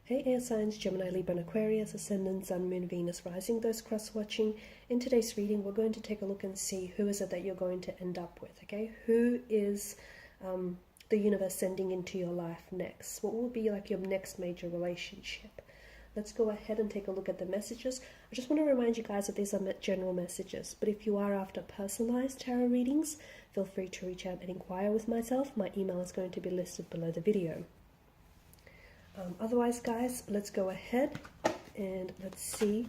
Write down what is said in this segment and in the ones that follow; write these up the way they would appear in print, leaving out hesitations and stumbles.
Hey air signs, Gemini, Libra and Aquarius, Ascendant, Sun, Moon, Venus, Rising, those cross-watching. In today's reading, we're going to take a look and see who is it that you're going to end up with, okay? Who is the universe sending into your life next? What will be like your next major relationship? Let's go ahead and take a look at the messages. I just want to remind you guys that these are general messages, but if you are after personalized tarot readings, feel free to reach out and inquire with myself. My email is going to be listed below the video. Otherwise, guys, let's go ahead and let's see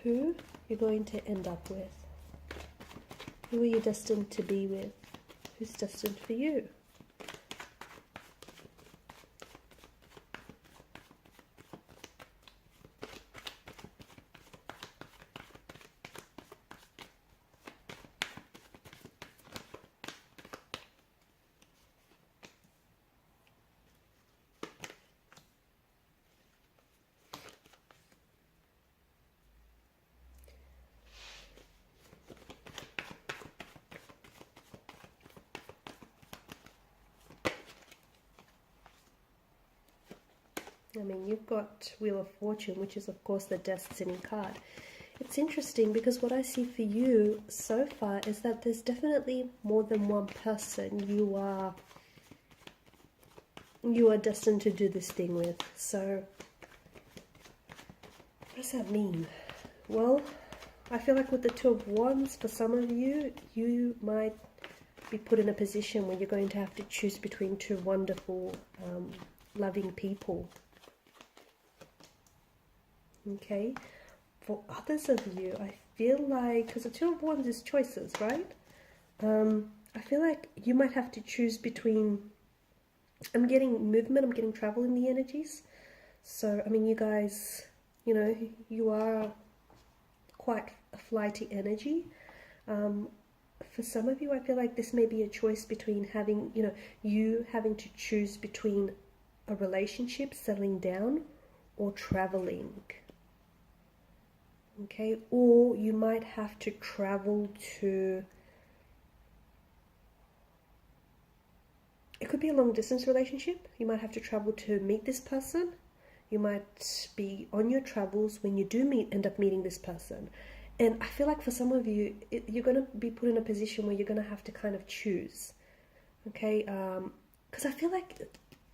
who you're going to end up with. Who are you destined to be with? Who's destined for you? I mean, you've got Wheel of Fortune, which is, of course, the Destiny card. It's interesting because what I see for you so far is that there's definitely more than one person you are destined to do this thing with. So, what does that mean? Well, I feel like with the Two of Wands, for some of you, you might be put in a position where you're going to have to choose between two wonderful, loving people. Okay, for others of you, I feel like, because the Two of Wands is choices, right? I feel like you might have to choose between, I'm getting movement, I'm getting travel in the energies. So, I mean, you guys, you know, you are quite a flighty energy. For some of you, I feel like this may be a choice between having, you having to choose between a relationship, settling down, or traveling. Okay, or you might have to travel to, it could be a long distance relationship. You might have to travel to meet this person. You might be on your travels when you do end up meeting this person. And I feel like for some of you, you're going to be put in a position where you're going to have to kind of choose. Okay, because I feel like,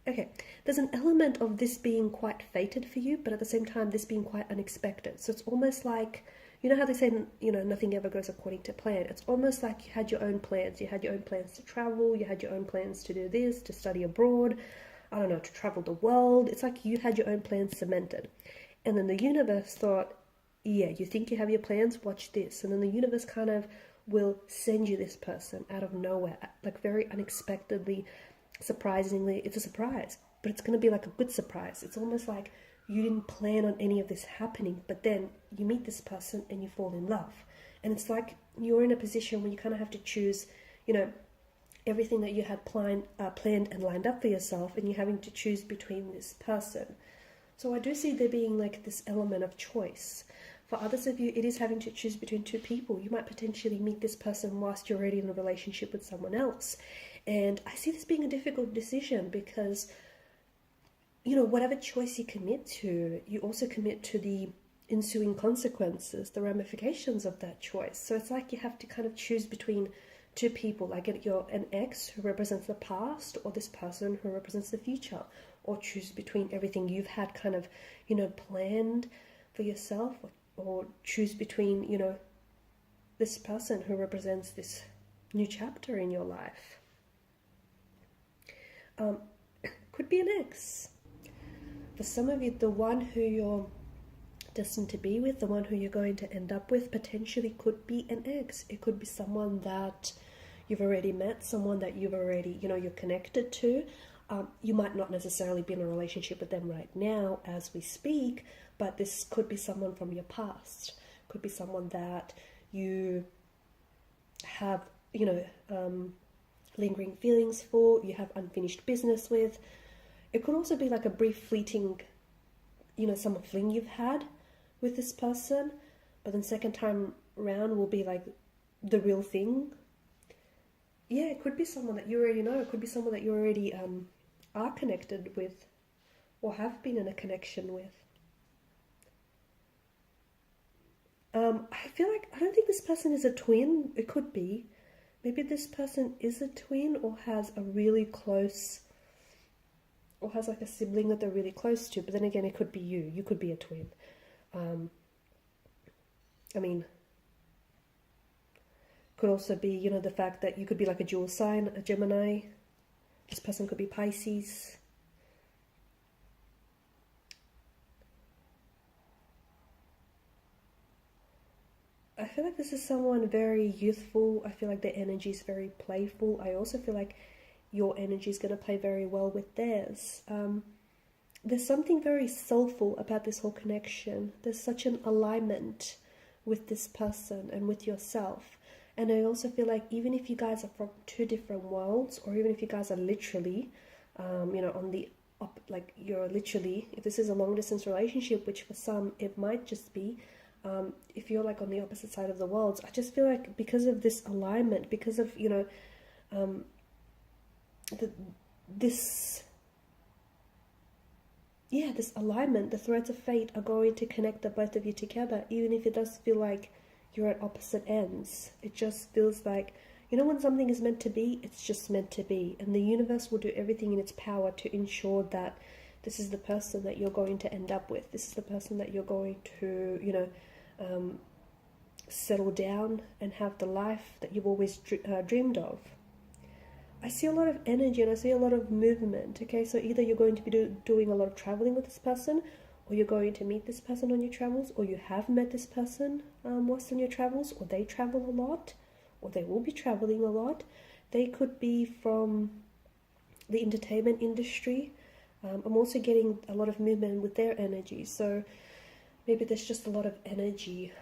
okay, there's an element of this being quite fated for you, but at the same time, this being quite unexpected. So it's almost like, you know how they say, nothing ever goes according to plan. It's almost like you had your own plans. You had your own plans to travel. You had your own plans to do this, to study abroad. I don't know, to travel the world. It's like you had your own plans cemented. And then the universe thought, yeah, you think you have your plans? Watch this. And then the universe kind of will send you this person out of nowhere, like very unexpectedly. Surprisingly, it's a surprise, but it's going to be like a good surprise. It's almost like you didn't plan on any of this happening, but then you meet this person and you fall in love. And it's like you're in a position where you kind of have to choose, everything that you had planned and lined up for yourself, and you're having to choose between this person. So I do see there being like this element of choice. For others of you, it is having to choose between two people. You might potentially meet this person whilst you're already in a relationship with someone else. And I see this being a difficult decision because, whatever choice you commit to, you also commit to the ensuing consequences, the ramifications of that choice. So it's like you have to kind of choose between two people, like an ex who represents the past, or this person who represents the future, or choose between everything you've had kind of, planned for yourself, or choose between, this person who represents this new chapter in your life. Could be an ex. For some of you, the one who you're destined to be with, the one who you're going to end up with, potentially could be an ex. It could be someone that you've already met, someone that you've already, you're connected to. You might not necessarily be in a relationship with them right now as we speak, but this could be someone from your past. Could be someone that you have, lingering feelings for, you have unfinished business with. It could also be like a brief fleeting, summer fling you've had with this person, but then second time round will be like the real thing. Yeah, it could be someone that you already know. It could be someone that you already are connected with or have been in a connection with. I feel like, I don't think this person is a twin. It could be. Maybe this person is a twin or has a really close, or has like a sibling that they're really close to. But then again, it could be you. You could be a twin. I mean, could also be, you know, the fact that you could be like a dual sign, a Gemini. This person could be Pisces. I feel like this is someone very youthful. I feel like their energy is very playful. I also feel like your energy is going to play very well with theirs. There's something very soulful about this whole connection. There's such an alignment with this person and with yourself. And I also feel like even if you guys are from two different worlds, or even if you guys are literally, you know, on the like you're literally, if this is a long distance relationship, which for some it might just be, if you're like on the opposite side of the worlds, I just feel like because of this alignment, because of, you know, this alignment, the threads of fate are going to connect the both of you together, even if it does feel like you're at opposite ends. It just feels like, you know, when something is meant to be, it's just meant to be, and the universe will do everything in its power to ensure that this is the person that you're going to end up with. This is the person that you're going to, you know, settle down and have the life that you've always dreamed of. I see a lot of energy and I see a lot of movement. Okay, so either you're going to be doing a lot of traveling with this person, or you're going to meet this person on your travels, or you have met this person whilst on your travels, or they travel a lot, or they will be traveling a lot. They could be from the entertainment industry. I'm also getting a lot of movement with their energy. So maybe there's just a lot of energy.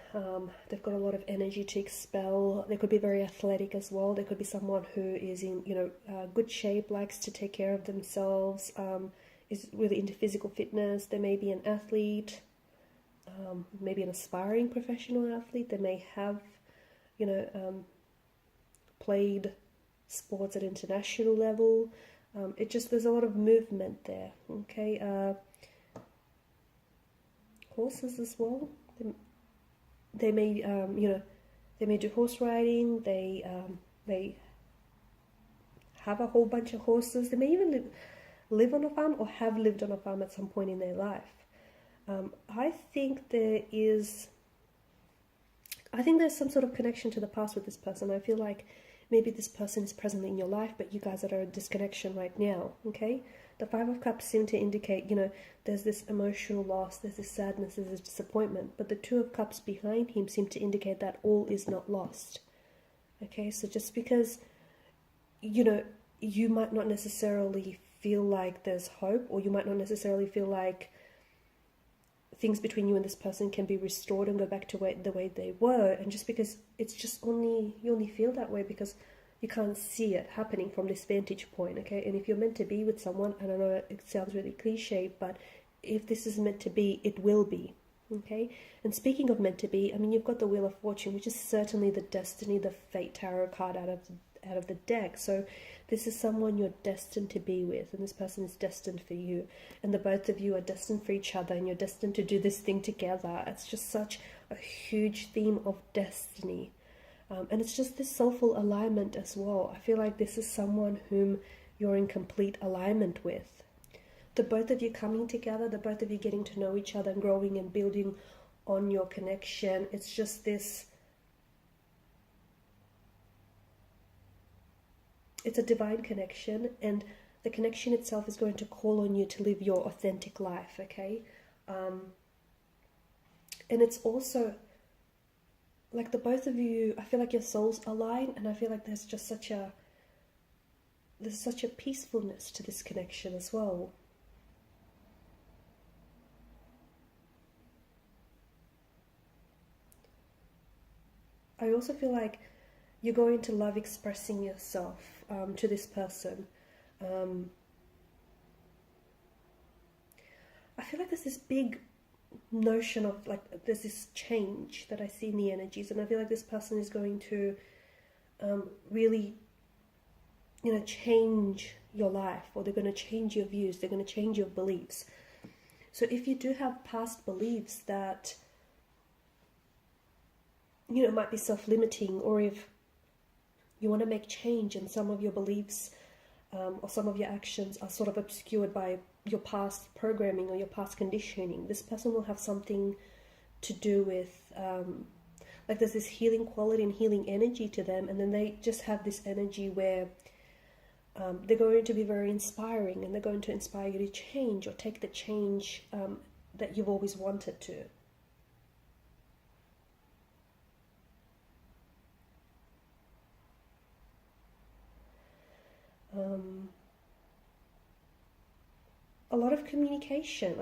They've got a lot of energy to expel. They could be very athletic as well. They could be someone who is in, you know, good shape, likes to take care of themselves, is really into physical fitness. They may be an athlete, maybe an aspiring professional athlete. They may have, you know, played sports at international level. There's a lot of movement there. Okay. Horses as well. They may, you know, they may do horse riding. They have a whole bunch of horses. They may even live on a farm or have lived on a farm at some point in their life. I think there's some sort of connection to the past with this person. I feel like maybe this person is presently in your life, but you guys are at a disconnection right now. Okay. The Five of Cups seem to indicate, you know, there's this emotional loss, there's this sadness, there's this disappointment. But the Two of Cups behind him seem to indicate that all is not lost. Okay, so just because, you know, you might not necessarily feel like there's hope, or you might not necessarily feel like things between you and this person can be restored and go back to the way they were, and just because it's just you only feel that way because you can't see it happening from this vantage point. Okay, and if you're meant to be with someone, and I know it sounds really cliche, but if this is meant to be, it will be. Okay, and speaking of meant to be, I mean, you've got the Wheel of Fortune, which is certainly the destiny, the fate tarot card out of the deck. So this is someone you're destined to be with, and this person is destined for you, and the both of you are destined for each other, and you're destined to do this thing together. It's just such a huge theme of destiny. And it's just this soulful alignment as well. I feel like this is someone whom you're in complete alignment with. The both of you coming together, the both of you getting to know each other and growing and building on your connection. It's just this, it's a divine connection, and the connection itself is going to call on you to live your authentic life, okay? And it's also like the both of you, I feel like your souls align, and I feel like there's just such a peacefulness to this connection as well. I also feel like you're going to love expressing yourself to this person. I feel like there's this big notion of like there's this change that I see in the energies, and I feel like this person is going to really, you know, change your life, or they're going to change your views, they're going to change your beliefs. So if you do have past beliefs that, you know, might be self-limiting, or if you want to make change and some of your beliefs or some of your actions are sort of obscured by your past programming or your past conditioning, this person will have something to do with, like there's this healing quality and healing energy to them, and then they just have this energy where they're going to be very inspiring, and they're going to inspire you to change or take the change that you've always wanted to. A lot of communication,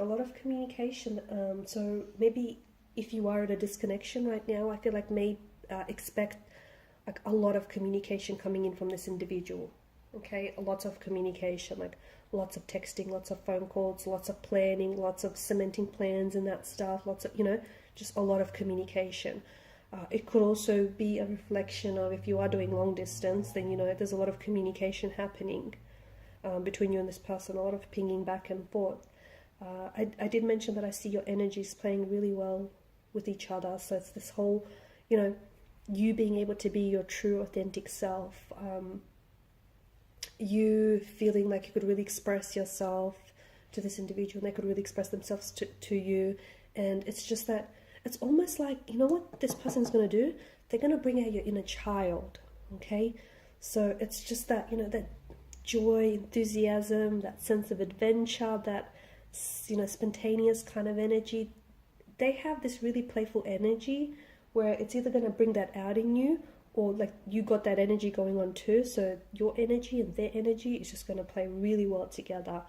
so maybe if you are at a disconnection right now, I feel like expect like a lot of communication coming in from this individual. Okay, lots of communication, like lots of texting, lots of phone calls, lots of planning, lots of cementing plans and that stuff, lots of, you know, just a lot of communication. It could also be a reflection of, if you are doing long distance, then, you know, there's a lot of communication happening between you and this person, a lot of pinging back and forth. I did mention that I see your energies playing really well with each other. So it's this whole, you know, you being able to be your true authentic self, you feeling like you could really express yourself to this individual, and they could really express themselves to you. And it's just that, it's almost like, you know what this person's going to do? They're going to bring out your inner child, okay? So it's just that, you know, that joy, enthusiasm, that sense of adventure, that, you know, spontaneous kind of energy. They have this really playful energy where it's either going to bring that out in you, or like you got that energy going on too. So your energy and their energy is just going to play really well together.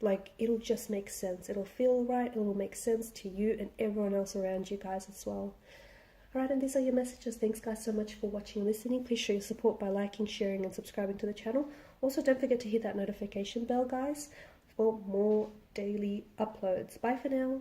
Like, it'll just make sense. It'll feel right. It'll make sense to you and everyone else around you guys as well. Alright, and these are your messages. Thanks guys so much for watching and listening. Please show your support by liking, sharing and subscribing to the channel. Also, don't forget to hit that notification bell, guys, for more daily uploads. Bye for now.